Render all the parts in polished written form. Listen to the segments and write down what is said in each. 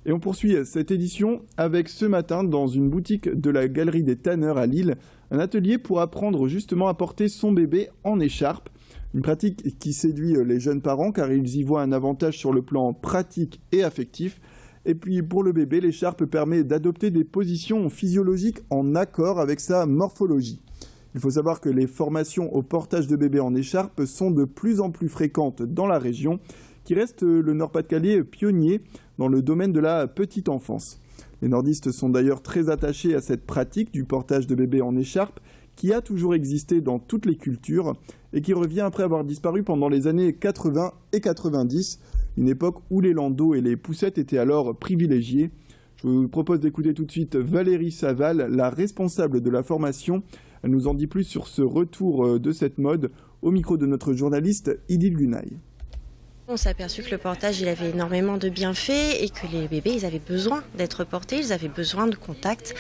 Et on poursuit cette édition avec ce matin, dans une boutique de la Galerie des Tanneurs à Lille, un atelier pour apprendre justement à porter son bébé en écharpe. Une pratique qui séduit les jeunes parents car ils y voient un avantage sur le plan pratique et affectif. Et puis pour le bébé, l'écharpe permet d'adopter des positions physiologiques en accord avec sa morphologie. Il faut savoir que les formations au portage de bébé en écharpe sont de plus en plus fréquentes dans la région, qui reste le Nord-Pas-de-Calais pionnier dans le domaine de la petite enfance. Les nordistes sont d'ailleurs très attachés à cette pratique du portage de bébé en écharpe qui a toujours existé dans toutes les cultures et qui revient après avoir disparu pendant les années 80 et 90, une époque où les landaux et les poussettes étaient alors privilégiés. Je vous propose d'écouter tout de suite Valérie Saval, la responsable de la formation. Elle nous en dit plus sur ce retour de cette mode au micro de notre journaliste Idil Gunaï. On s'est aperçu que le portage il avait énormément de bienfaits et que les bébés ils avaient besoin d'être portés, ils avaient besoin de contact.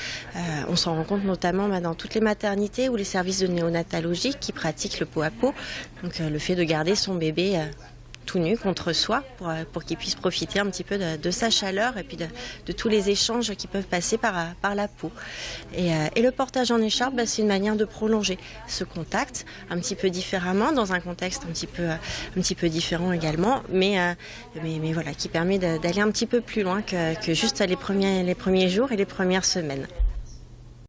On s'en rend compte notamment dans toutes les maternités ou les services de néonatologie qui pratiquent le pot à pot. Donc le fait de garder son bébé tout nu contre soi pour qu'il puisse profiter un petit peu de sa chaleur et puis de tous les échanges qui peuvent passer par la peau. Et le portage en écharpe, c'est une manière de prolonger ce contact un petit peu différemment, dans un contexte un petit peu différent également, mais voilà, qui permet d'aller un petit peu plus loin que juste les premiers jours et les premières semaines.